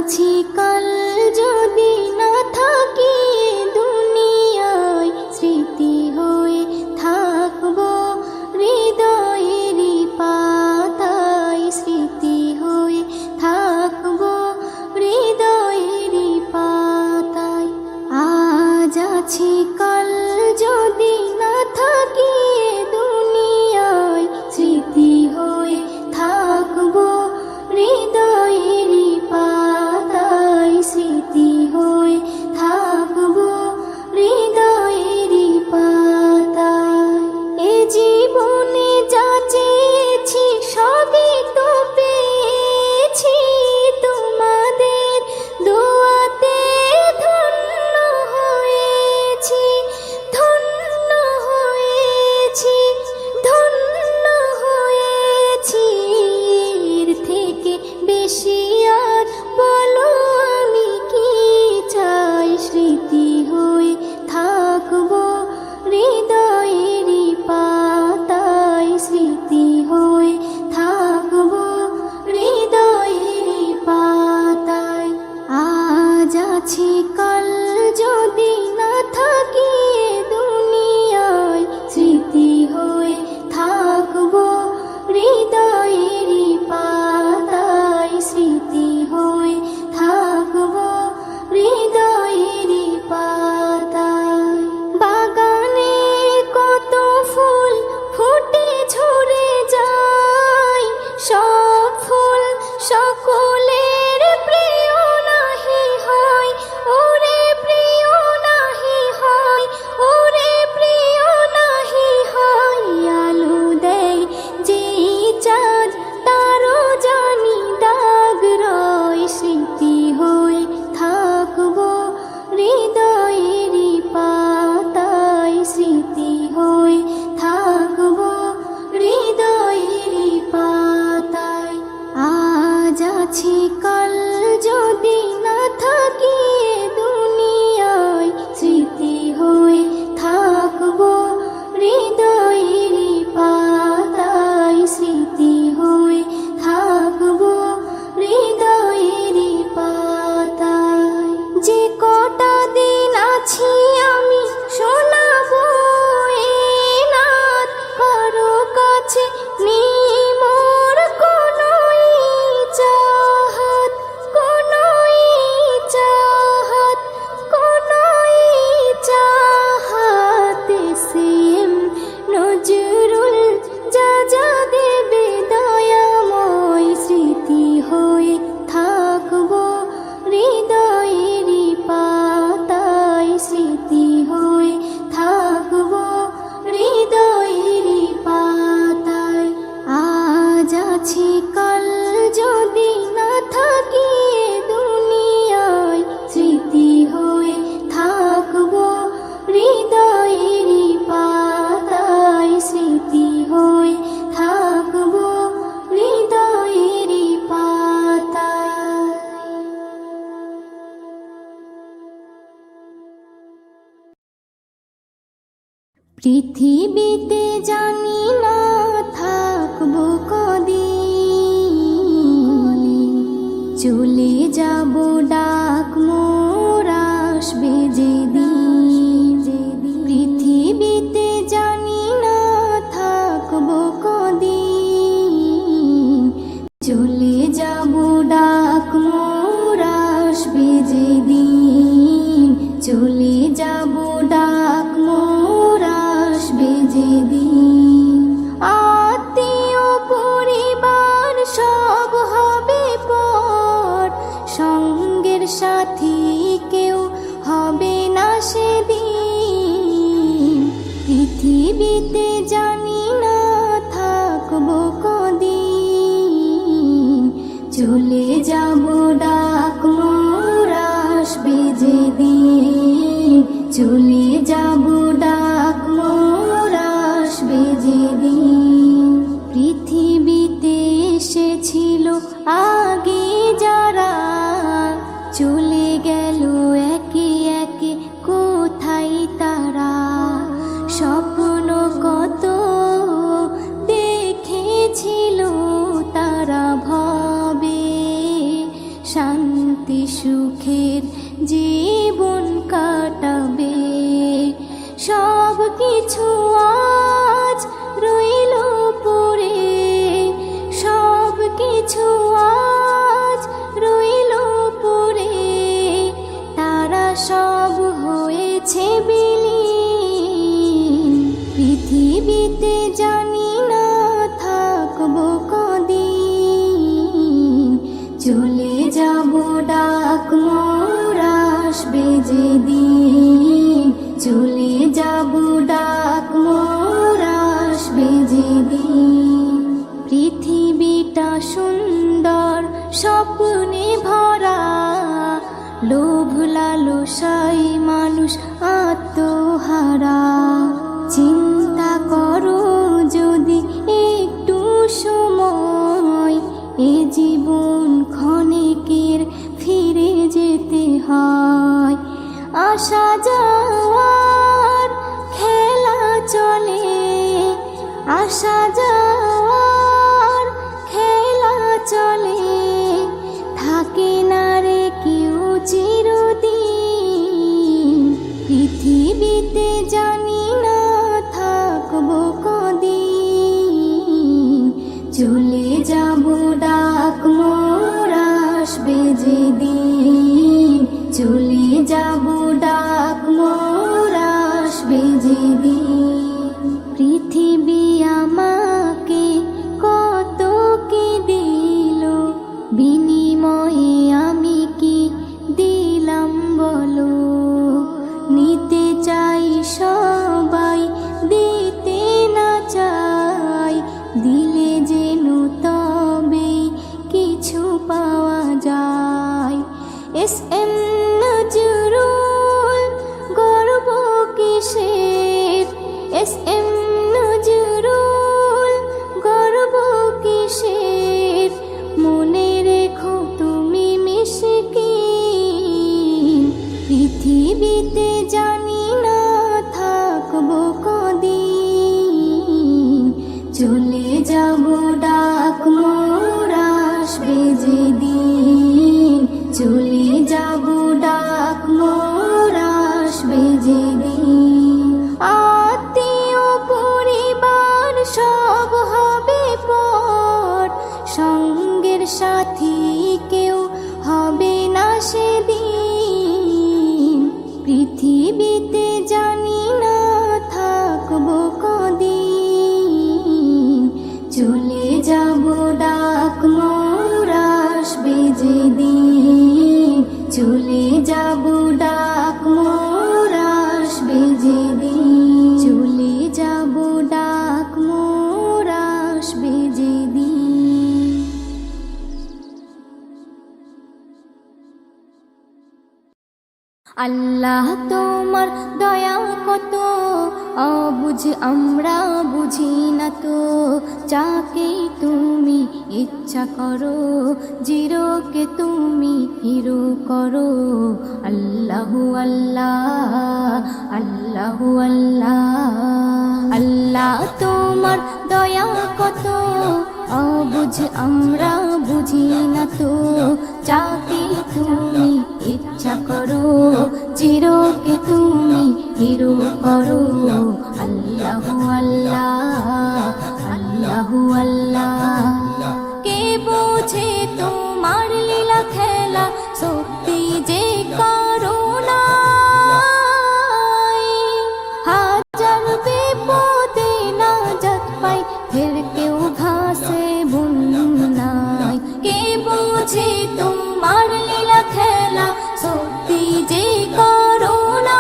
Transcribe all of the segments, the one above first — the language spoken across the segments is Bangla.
আছি কাল যদি না থাকি দুনিয়ায়, স্মৃতি হয়ে থাকবো হৃদয়েরই পাতায়, স্মৃতি হয়ে থাকবো হৃদয়েরই পাতায়। আজ আছি কাল যদি না থাকি দুনিয়ায়, স্মৃতি হয়ে থাকবো হৃদয়েরই পাতায়, স্মৃতি হয়ে থাকবো হৃদয়েরই পাতায়। এ জীবনে যা চেয়েছি সবই তো পেয়েছি, তোমাদের দোয়াতে ধন্য হয়েছি, ধন্য হয়েছি, ধন্য হয়েছি। এর থেকে বেশি আর বলো আমি কি চাই, স্মৃতি হয়ে থাকবো হৃদয়েরই পাতায়, স্মৃতি হয়ে থাকবো হৃদয়েরই পাতায়। আজ আছি কাল যদি না থাকি দুনিয়ায়, স্মৃতি হয়ে থাকবো হৃদয়েরই পাতায়, স্মৃতি হয়ে থাকবো হৃদয়েরই পাতায়। বাগানে কত ফুল ফুটে ঝরে যায়, সব ফুল সকলের প্রিয় নাহি হয়, ওরে প্রিয় নাহি হয়, ওরে প্রিয় নাহি হয়। আলো দেয় যেই চাঁদ তারও জানি দাগ রয়, স্মৃতি হয়ে থাকবো হৃদয়েরই পাতায়, স্মৃতি হয়ে থাকবো হৃদয়েরই পাতায়। আজ আছি কাল যদি না থাকি দুনিয়ায়, স্মৃতি হয়ে থাকবো হৃদয়েরই পাতায়, স্মৃতি হয়ে থাকবো হৃদয়েরই পাতায়। যে কটা দিন আছি আমি শোনাবো এ নাত, কারো কাছে নেই মোর কোনোই চাহাত, কোনোই চাহাত, কোনোই চাহাত। সেম নজরুল যা যা দেবে দয়াময়, স্মৃতি হয়ে থাকবো হৃদয়েরই পাতায়, স্মৃতি হয়ে থাকবো হৃদয়েরই পাতায়। আজ আছি কাল যদি না থাকি দুনিয়ায়, স্মৃতি হয়ে থাকবো হৃদয়েরই পাতায়, স্মৃতি হয়ে থাকবো হৃদয়েরই পাতায়। পৃথিবীতে জানি না থাকবো কদিন, চলে যাব ডাক মোর আসবে যেদিন। পৃথিবীতে জানি না থাকবো কদিন, চলে যাব ডাক মোর আসবে যেদিন, চলে যাব ডাক মোর আসবে যেদিন। আত্মীয় পরিবার সব হবে পর, সঙ্গের সাথী কেউ হবে না সেদিন। পৃথিবীতে জানি না থাকবো কদিন, চলে যাব ডাক মোর আসবে যেদিন, চলে যাব ডাক মোর আসবে যেদিন। পৃথিবীতে এসেছিল আগে যারা, চলে গেল একে একে কোথায় তারা। স্বপ্ন কত দেখেছিল তারা ভবে, শান্তি শান্তি সুখের জীবন কাটাবে। সব কিছু আজ রইল পড়ে, সব কিছু আজ রইল পড়ে, তারা সব হয়েছে বিলীন। পৃথিবীতে জানি না থাকবো কদিন, চলে যাব ডাক মোর আসবে যেদিন, চলে যাব ডাক মোর আসবে যেদিন। পৃথিবীটা সুন্দর স্বপ্নে ভরা, লোভ লালসায় মানুষ আত্মহারা। চিন্তা করো যদি একটু সময়, এ জীবন ক্ষণিকের ফিরে যেতে হয়। আসা যাওয়ার খেলা চলে, আসা যাওয়ার খেলা চলে, থাকে না রে কেউ চিরদিন। পৃথিবীতে জানি না থাকবো কদিন, চলে যাব ডাক মোর আসবে যেদিন, চলে যাব ডাক মোর আসবে যেদিন। পৃথিবী আমাকে কত কি দিল, বিনিময়ে আমি কি দিলাম বলো। নিতে চাই সবাই, দিতে না চাই, দিলে যেন তবে কিছু পাওয়া যায়। এস এম নজরুল গর্ব কিসের, এস এম নজরুল গর্ব কিসের, মনে রেখো তুমি মিশকিন। পৃথিবীতে জানি না থাকবো কদিন, চলে যাব ডাক মোর আসবে যেদিন, চলে যাব ডাক মোর আসবে যেদিন। আত্মীয় পরিবার সব হবে পর, সঙ্গের সাথী কেউ হবে না সেদিন। পৃথিবীতে জানি না থাকবো কদিন, চলে যাব ডাক মোর আসবে যেদিন, চলে যাব ডাক মোর আসবে যেদিন, চলে যাব ডাক মোর আসবে যেদিন। আল্লাহ তোমার দয়া কত অবুঝ আমরা বুঝি না তো, যাকে তুমি ইচ্ছা করো জিরোকে তুমি হিরো করো। আল্লাহু আল্লাহ, আল্লাহু আল্লাহ। আল্লাহ তোমার দয়া কত অবুঝ আমরা বুঝি না তো, যাকে তুমি ইচ্ছা করো জিরোকে তুমি হিরো করো। আল্লাহু আল্লাহ, আল্লাহু আল্লাহ। কে বোঝে তোমার লীলা খেলা, শক্তি যে করুণায়। হাজার বিপদে নাজাত পাই, ফের কেউ ভাসে বন্যায়। কে বোঝে তোমার লীলা খেলা, শক্তি যে করুণায়।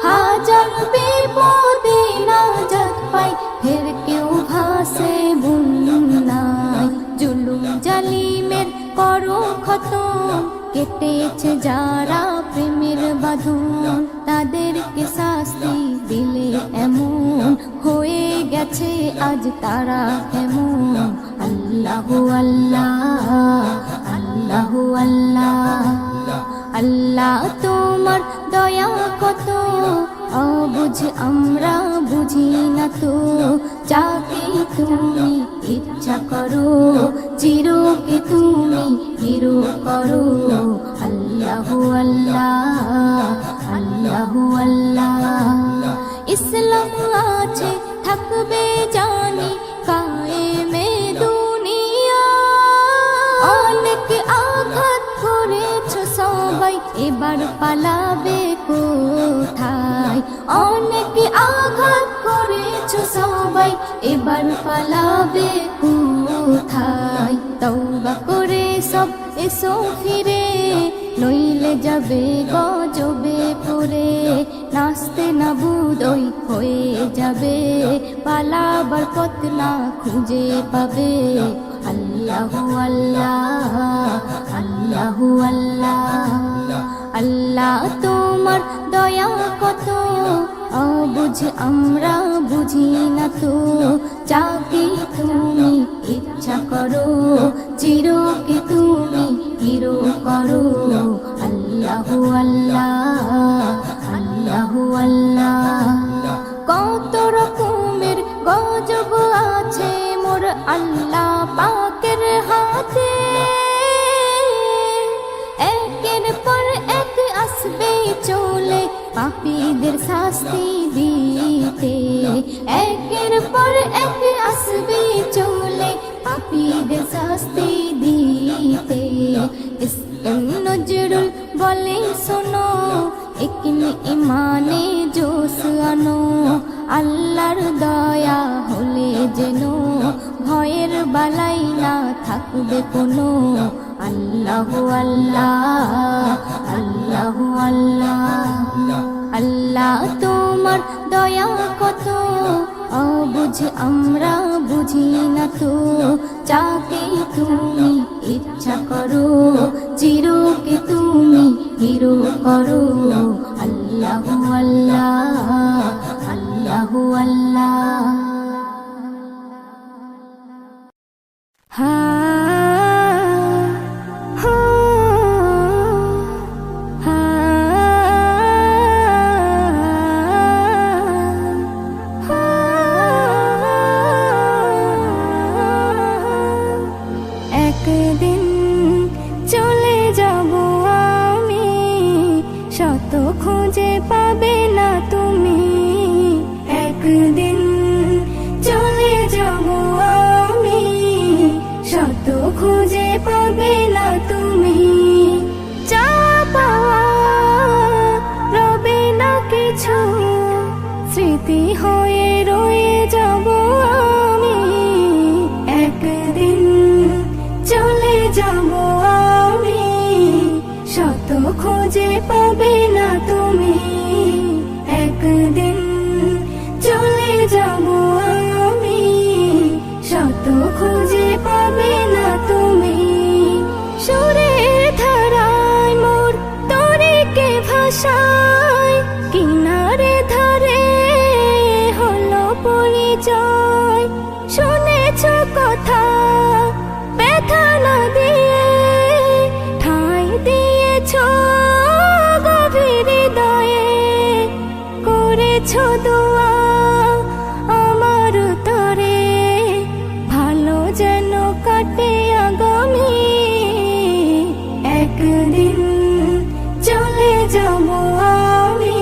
হাজার বিপদে নাজাত পাই, ফের কেউ ভাসে বন্যায়। জুলুম জালিমের করো খতম, কেটেছে যারা প্রেমের বাঁধন, তাদেরকে শাস্তি দিলে এমন হয়ে গেছে আজ তারা কেমন। আল্লাহু আল্লাহ, আল্লাহু আল্লাহ। আল্লাহ তোমার দয়া কত অবুঝ আমরা বুঝি না তো, যাকে তুমি ইচ্ছা করো জিরো চিরকে তুমি হিরো করো। আল্লাহু আল্লাহ আল্লাহু আল্লাহ। ইসলাম আছে থাকবে জানি কায়েমে দুনিয়া। অনেক আঘাত করেছো সবাই, এবার পালাবে কোথায়? অনেক আঘাত করেছো সবাই, এবার পালাবে কোথায়? তওবা করে সব এসো ফিরে, নইলে যাবে গজবে পড়ে। নাচতে নাবুদ ওই হয়ে যাবে, পালাবার পথ না খুঁজে পাবে। আল্লাহু আল্লাহ আল্লাহু আল্লাহ। আল্লাহ তোমার দয়া কত, অবুঝ আমরা বুঝি না তো। যাকে তুমি ইচ্ছা করো, চিরকে তুমি হিরো করো। আল্লাহু আল্লাহ আল্লাহু আল্লাহ। কত রকমের গজব আছে মোর আল্লাহ পাকের হাতে। একের পর এক আসবে চলে পাপীদের শাস্তি দিতে। একের পর এক আসবে চলে পাপীদের শাস্তি দিতে। ইসলাম নজরুল বলে শোনো, একনি ইমানে জোশ আনো। আল্লাহর দয়া হলে যেন ভয়ের বালাই না থাকবে কোনো। আল্লাহু আল্লাহ আল্লাহু আল্লাহ। আল্লাহ তোমার দয়া কত, অবুঝ আমরা বুঝি না তো। যাকে তুমি ইচ্ছা করো, চিরকে তুমি হিরো করো। আল্লাহু আল্লাহ আল্লাহু আল্লাহ। একদিন চলে যাব আমি, শত খুঁজে পাবে না তুমি। একদিন চলে যাব আমি, শত খুঁজে পাবে না তুমি। যা পাওয়া রবে না কিছু, স্মৃতি হয়ে রয়ে যাব আমি। একদিন চলে যাব আমি, শত খুঁজে পাবে না তুমি। একদিন চলে যাব আমি, শত খুঁজে পাবে না তুমি। সুরের ধারায় মোর তরিকে ভাষায়, কিনারে ধারে হলো পরিচয়। শুনেছ কথা ব্যথা না দিয়ে, ঠাঁই দিয়েছ গভীর হৃদয়ে। করেছ দোয়া আমার তরে, ভালো যেন কাটে আগামী। একদিন চলে যাব আমি,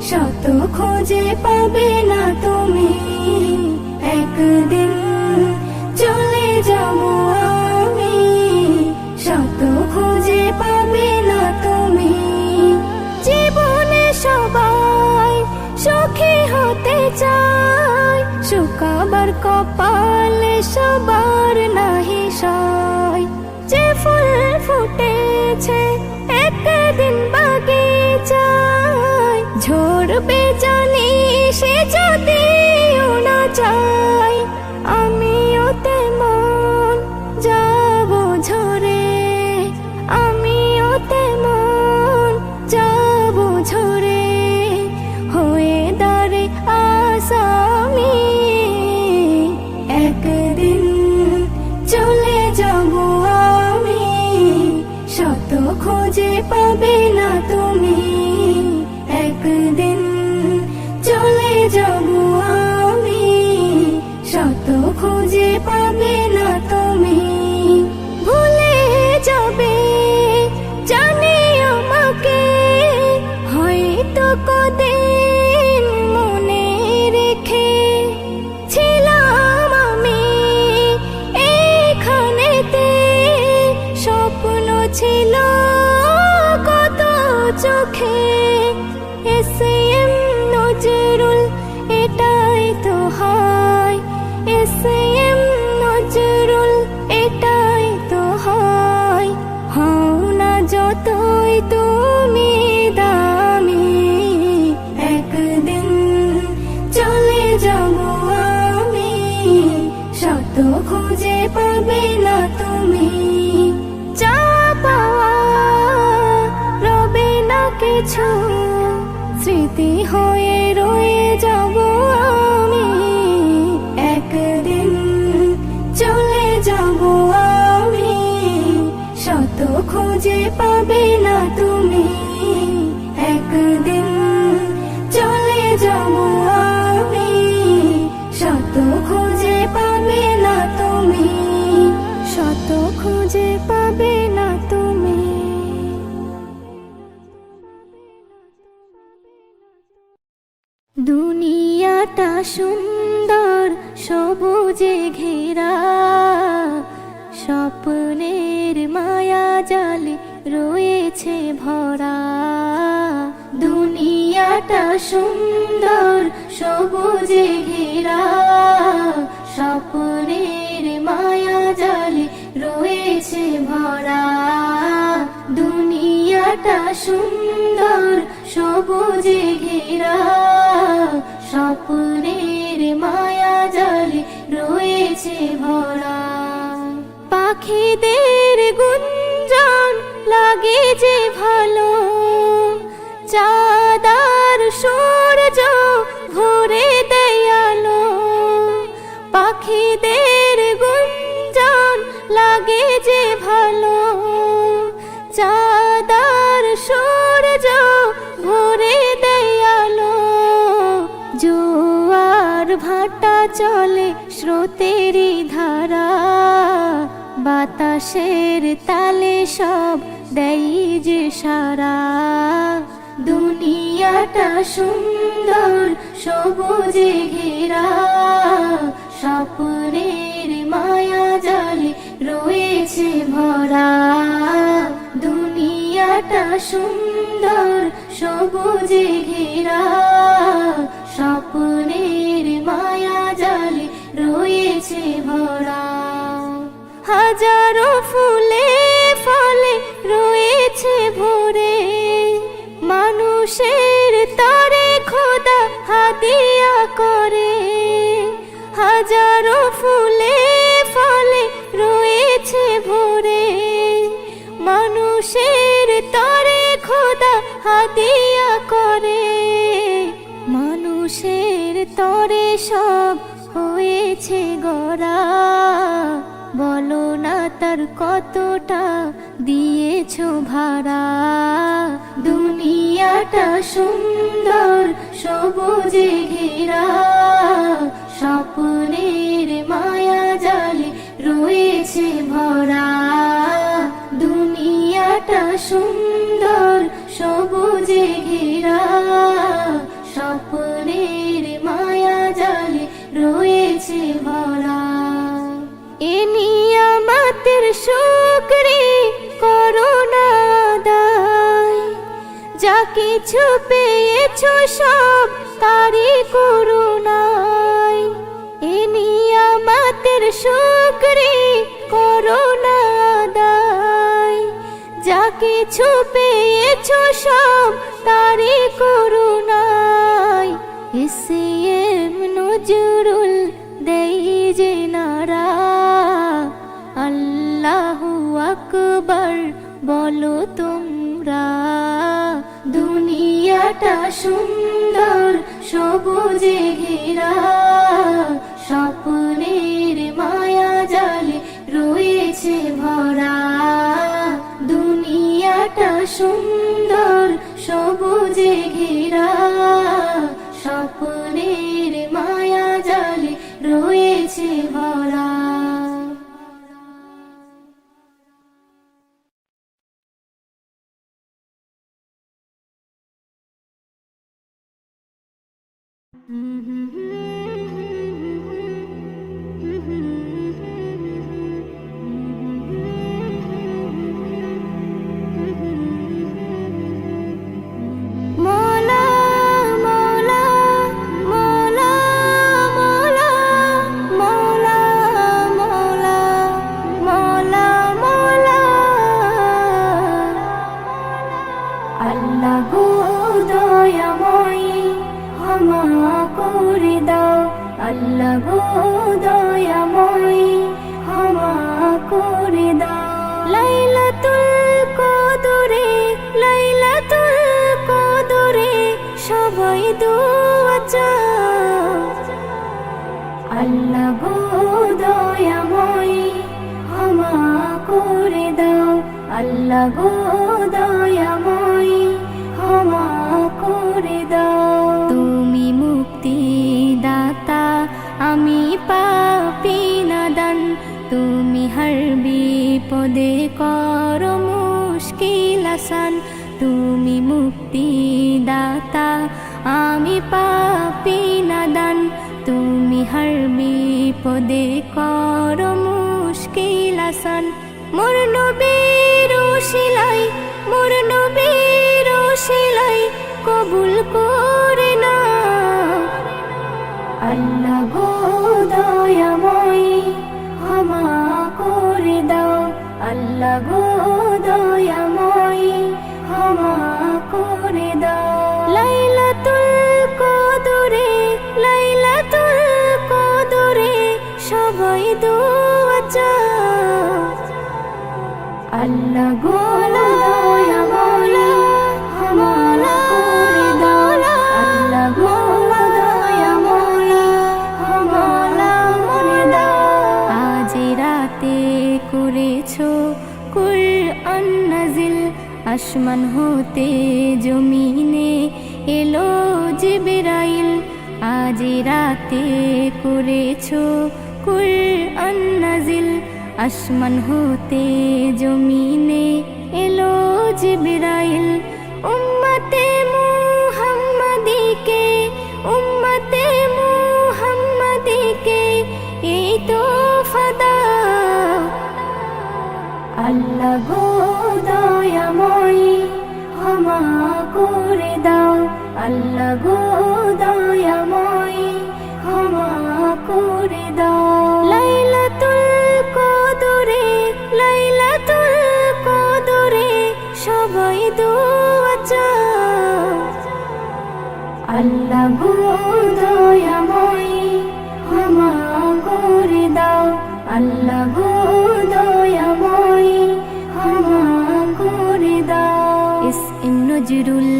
শত খুঁজে পাবে না তুমি। একদিন চলে যাব আমি, শত খুঁজে পাবে না তুমি। জীবনে সবাই সুখী হতে চায়, শুকাবার কপালে সবার নাহি সয়। যে ফুল ফুটেছে একদিন বাগিচায়, ঝরবে জানি সে যদিও না চায়। আমিও তেমন যাব ঝরে, আমিও তেমন যাব ঝরে। হয়ে দাঁড়ে আসামি, একদিন চলে যাব আমি, শত খুঁজে পাবে না তুমি। একদিন চলে যাব আমি, শত খুঁজে পাবে না তুমি। কিছু স্মৃতি হয়ে রয়ে যাব আমি, একদিন চলে যাব আমি, শত খুঁজে পাবে না তুমি, একদিন চলে যাব আমি, শত খুঁজে পাবে না তুমি, শত খুঁজে পাবে না তুমি। দুনিয়াটা সুন্দর সবুজে ঘেরা, স্বপ্নের মায়া জালে রয়েছে ভরা। দুনিয়াটা সুন্দর সবুজে ঘেরা, স্বপ্নের মায়া জালে রয়েছে ভরা। দুনিয়াটা সুন্দর সবুজে ঘেরা, স্বপ্নের মায়া জালে রয়েছে ভরা। পাখিদের গুঞ্জন লাগে যে ভালো, চাঁদার সূর্য ভরে দেয় আলো। পাখিদের গুঞ্জন লাগে যে ভালো, চাঁদার সূর্য ভরে দেয় আলো। জোয়ার ভাটা চলে স্রোতেরই ধারা, বাতাসের তালে সব দেয় যে সারা। দুনিয়াটা সুন্দর সবুজে ঘেরা, স্বপ্নের মায়া জালে রয়েছে ভরা। দুনিয়াটা সুন্দর সবুজে ঘেরা, স্বপ্নের মায়া জালে রয়েছে ভরা। হাজারো ফুলে ফলে রয়েছে ভরে, মানুষের তরে খোদা হাদিয়া করে। হাজারো ফুলে ফলে রয়েছে ভরে, মানুষের তরে খোদা হাদিয়া করে। মানুষের তরে সব হয়েছে গড়া, বলো না তার কতটা দিয়েছো ভাড়া। দুনিয়াটা সুন্দর সবুজে ঘেরা, স্বপ্নের মায়া জালে রয়েছে ভরা। দুনিয়াটা সুন্দর সবুজে ঘেরা, স্বপ্নের মায়া জালে রয়েছে ভরা। এ নিয়ামতের শুকরি করো না আদায়, যা কিছু পেয়েছো সব তারি করুণায়। এ নিয়ামতের শুকরি করো না আদায়, যা কিছু পেয়েছো সব তারি করুণায়। এসএম নজরুল দেই যে নারা, আল্লাহু আকবার বলো তোমরা। দুনিয়াটা সুন্দর সবুজে ঘেরা, স্বপ্নের মায়া জালে রয়েছে ভরা। দুনিয়াটা সুন্দর সবুজে ঘেরা, স্বপ্নের মায়া জালে রয়েছে ভরা। মৌলা মৌলা মৌলা মৌলা মৌলা মৌলা মৌলা মৌলা। আল্লাহ গো দয়াময় ক্ষমা আল্লাহ গো দয়াময় ক্ষমা করে দাও। তুমি মুক্তি দাতা আমি পাপী নাদান, তুমি হর বিপদে করো মুশকিল আসান। তুমি মুক্তি দাতা আমি পাপী নাদান, তুমি হর বিপদে করো মুশকিল আসান। মোর নবীর ওসিলাই, মোর নবীর ওসিলাই কবুল করে নাও। আল্লাহ গো দয়াময় ক্ষমা করে দাও। আল্লাহ গো দয়াময় ক্ষমা করে দাও। লাইলাতুল কদরে, লাইলাতুল কদরে সবাই দোয়া চাও। আল্লাহ গো দয়াময় ক্ষমা করে দাও। আল্লাহ গো দয়াময় ক্ষমা করে দাও। আজ রাতে করেছো কুরআন নাজিল, আসমান হতে জমিনে এলো জিবরাইল। আজ রাতে করেছো কুরআন নাজিল, আসমান হতে জমিনে এলো জিবরাইল। উম্মতে মুহাম্মাদিকে, উম্মতে মুহাম্মাদিকে এই তো ফাদা। আল্লাহ গো দয়াময় ক্ষমা করে দাও। আল্লাহ গো দয়াময় ক্ষমা করে দাও। লাইলাতুল কদরে, লাইলাতুল কদরে সবাই দোয়া চাও। আল্লাহ গো দয়াময় ক্ষমা করে দাও। আল্লাহ গো দয়াময় ক্ষমা করে দাও। ইসম নজরুল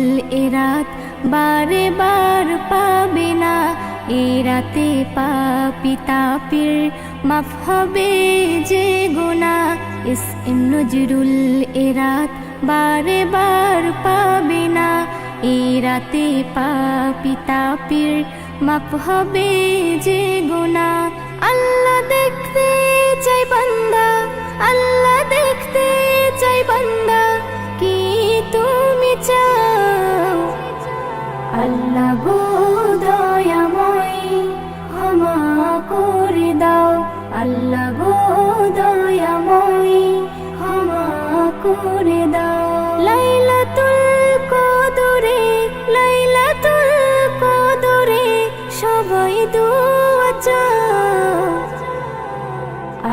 এ রাত বারে বার পাবে না, এ রাতে পাপী তাপির মাফ হবে যে গুনাহ। ইসম নজরুল এ রাত বারে বার পাবে না, এ রাতে পাপী তাপির মাফ হবে যে গুনাহ। আল্লাহ দেখতে চাই বান্দা, আল্লাহ দেখতে চাই বান্দা কি তুমি চাও। আল্লাহ গো দয়াময় ক্ষমা করে দাও। আল্লাহ গো দয়াময় ক্ষমা করে দাও। লাইলাতুল কদরে, লাইলাতুল কদরে সবাই দোয়া চাও।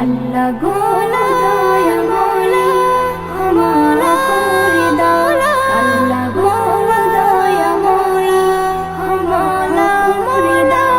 আল্লাহ গো দয়াময় ক্ষমা করে দাও।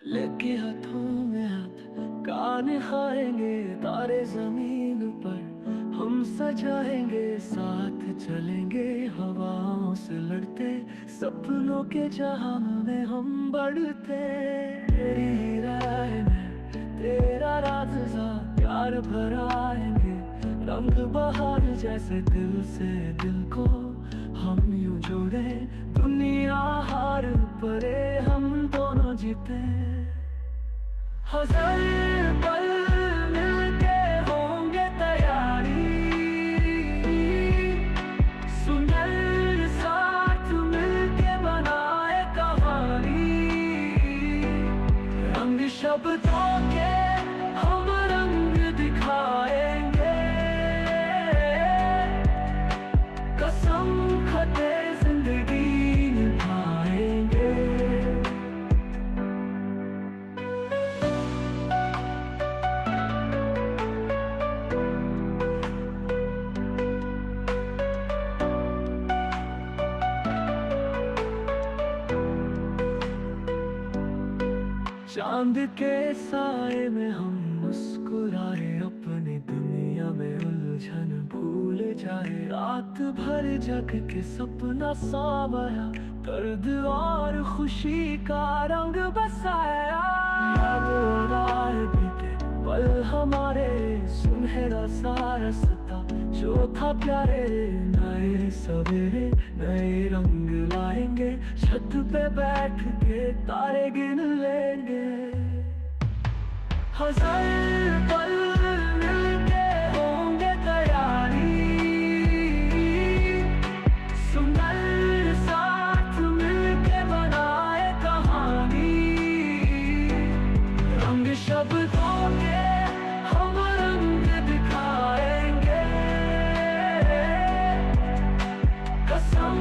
लेके हाथों में हाथ कान खाएंगे तारे जमीन पर हम सजाएंगे साथ चलेंगे हवाओं से लड़ते सपनों के जहां में हम बढ़ते तेरी राह में तेरा राज सा प्यार भराएंगे रंग बहार जैसे दिल से दिल को हम यूं जोड़े दुनिया हार परे हम दोनों जीते हजार पल मिलके होंगे तैयारी सुंदर साथ मिलके बनाए कहानी रंग शब्दों के हम रंग दिखाएंगे कसम खते जिंदगी निभाएंगे चांद के साए में हम मुस्कुराए अपनी दुनिया में उलझन भूल जाए रात भर जग के सपना सावया दर्द और खुशी का रंग बसाया याद राह बीते पल हमारे सुनहरा सा रास्ता जो था प्यारे नए सवेरे नए रंग लाएंगे छत पे बैठ के तारे गिन लेंगे हजार पल मिलके होंगे तैयारी सुंदर साथ मिलके बनाए कहानी रंग शब्दों के हम रंग दिखाएंगे कसम